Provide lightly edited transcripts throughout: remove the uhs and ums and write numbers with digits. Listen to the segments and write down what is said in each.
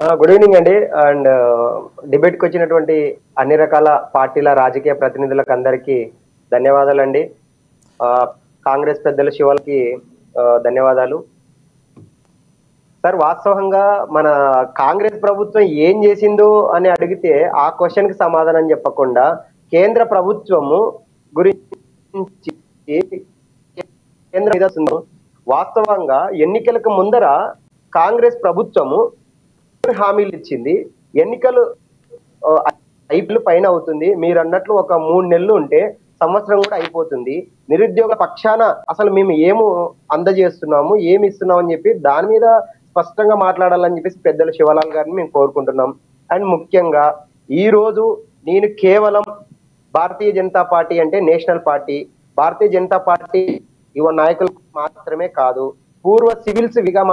Good evening అండి. And డిబేట్‌కి వచ్చినటువంటి అన్ని రకాల పార్టీల రాజకీయ ప్రతినిధులకు అందరికీ ధన్యవాదాలండి. ఆహ్, కాంగ్రెస్ పెద్దలు శివలకి ధన్యవాదాలు. సార్ వాస్తవంగా మన కాంగ్రెస్ ప్రభుత్వం ఏం జేసిందో అని అడిగితే ఆ క్వెషన్‌కి సమాధానం చెప్పకుండా కేంద్ర ప్రభుత్వము గురించి కేంద్ర మీద వాస్తవంగా ఎన్నికలకు ముందర కాంగ్రెస్ ప్రభుత్వము హామీలు ఇచ్చింది. ఎన్నికలు ఆహ్, 5 పైన అవుతుంది. మీరన్నట్లు ఒక 3 నెలలు ఉంటే సంవత్సరం కూడా అయిపోతుంది. నిరుద్యోగ పక్షాన అసలు మేము అందజేస్తున్నాము, ఏమి ఇస్తున్నాం అని చెప్పి దాని మీద స్పష్టంగా మాట్లాడాలని చెప్పేసి పెద్దలు శివలాల్ గారిని మేము కోరుకుంటున్నాం. అండ్ ముఖ్యంగా ఈరోజు నేను కేవలం భారతీయ జనతా పార్టీ అంటే national party. Bharatiya Janata party యువ నాయకులకు మాత్రమే కాదు. పూర్వ సివిల్స్ విగా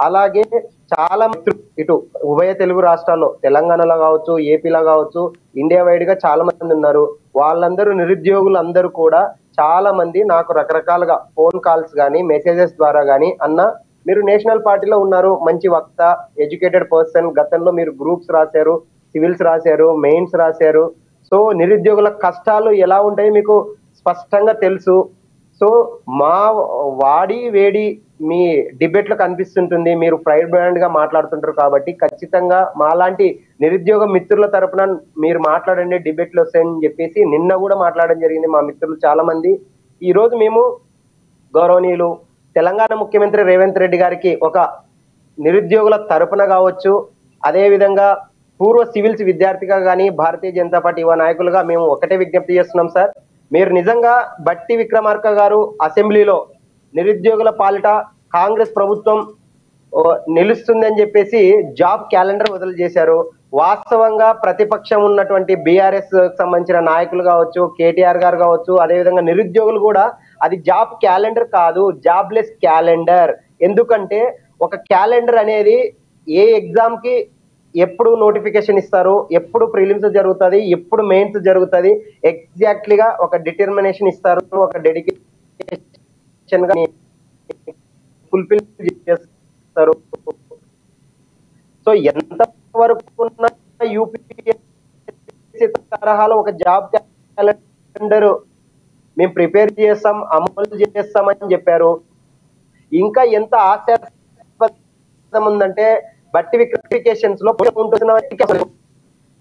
అలాగే చాలా ఇటు ఉభయ తెలుగు రాష్ట్రాల్లో తెలంగాణలో కావచ్చు, ఏపీలో కావచ్చు, ఇండియా వైడ్ గా చాలా మంది ఉన్నారు. వాళ్ళందరూ నిరుద్యోగులు అందరూ కూడా చాలా మంది నాకు రకరకాలుగా ఫోన్ కాల్స్ గానీ, మెసేజెస్ ద్వారా గానీ అన్న మీరు నేషనల్ పార్టీలో ఉన్నారు, మంచి వక్త, ఎడ్యుకేటెడ్ పర్సన్, గతంలో మీరు గ్రూప్స్ రాశారు, సివిల్స్ రాశారు, మెయిన్స్ రాశారు. సో నిరుద్యోగుల కష్టాలు ఎలా ఉంటాయో మీకు స్పష్టంగా తెలుసు. సో మా వాడి వేడి మీ డిబేట్‌లో కనిపిస్తుంటుంది. మీరు ప్రైడ్ బ్రాండ్‌గా మాట్లాడుతుంటారు కాబట్టి ఖచ్చితంగా మాలాంటి నిరుద్యోగ మిత్రుల తరపున మీరు మాట్లాడండి డిబేట్‌లో వస్తాయని చెప్పేసి నిన్న గూడా మాట్లాడడం జరిగింది మా మిత్రులు చాలా మంది. ఈరోజు మేము గౌరవనీయులు తెలంగాణ ముఖ్యమంత్రి రేవంత్ రెడ్డి గారికి ఒక నిరుద్యోగుల తరపున గావచ్చు, అదే విధంగా పూర్వ సివిల్స్ విద్యార్థిగా గాని, భారతీయ జనతా పార్టీ యువ నాయకులుగా మేము ఒకటే విజ్ఞప్తి చేస్తున్నాం సార్. మీరు నిజంగా బట్టి విక్రమార్క గారు అసెంబ్లీలో నిరుద్యోగుల పాలిట కాంగ్రెస్ ప్రభుత్వం నిలుస్తుందని చెప్పేసి జాబ్ క్యాలెండర్ వదిలి చేశారు. వాస్తవంగా ప్రతిపక్షం ఉన్నటువంటి బీఆర్ఎస్ సంబంధించిన నాయకులు కావచ్చు, కేటీఆర్ గారు కావచ్చు, అదేవిధంగా నిరుద్యోగులు కూడా అది జాబ్ క్యాలెండర్ కాదు, జాబ్లెస్ క్యాలెండర్. ఎందుకంటే ఒక క్యాలెండర్ అనేది ఏ ఎగ్జామ్ కి ఎప్పుడు నోటిఫికేషన్ ఇస్తారు, ఎప్పుడు ప్రిలిమ్స్ జరుగుతుంది, ఎప్పుడు మెయిన్స్ జరుగుతుంది, ఎగ్జాక్ట్లీగా ఒక డిటర్మినేషన్ ఇస్తారు, ఒక డెడికేషన్ గా ఫుల్ఫిల్ చేస్తారు. సో ఎంత వరకు యూపీఎస్సీ తరహాలో ఒక జాబ్ క్యాలెండర్ మేము ప్రిపేర్ చేస్తాం, అమలు చేస్తామని చెప్పారు. ఇంకా ఎంత ఆశాస్పదం ఉందంటే బట్టి విక్రిఫికేషన్స్ లో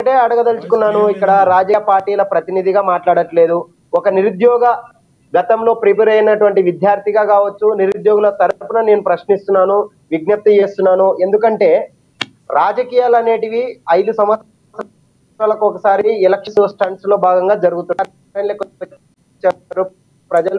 ఒకటే అడగదలుచుకున్నాను. ఇక్కడ రాజకీయ పార్టీల ప్రతినిధిగా మాట్లాడట్లేదు. ఒక నిరుద్యోగ గతంలో ప్రిపేర్ అయినటువంటి విద్యార్థిగా కావచ్చు, నిరుద్యోగుల తరపున నేను ప్రశ్నిస్తున్నాను, విజ్ఞప్తి చేస్తున్నాను. ఎందుకంటే రాజకీయాలు అనేటివి 5 సంవత్సరాలకు ఒకసారి ఎలక్షన్ స్టంట్స్ లో భాగంగా జరుగుతున్నాయి. ప్రజలు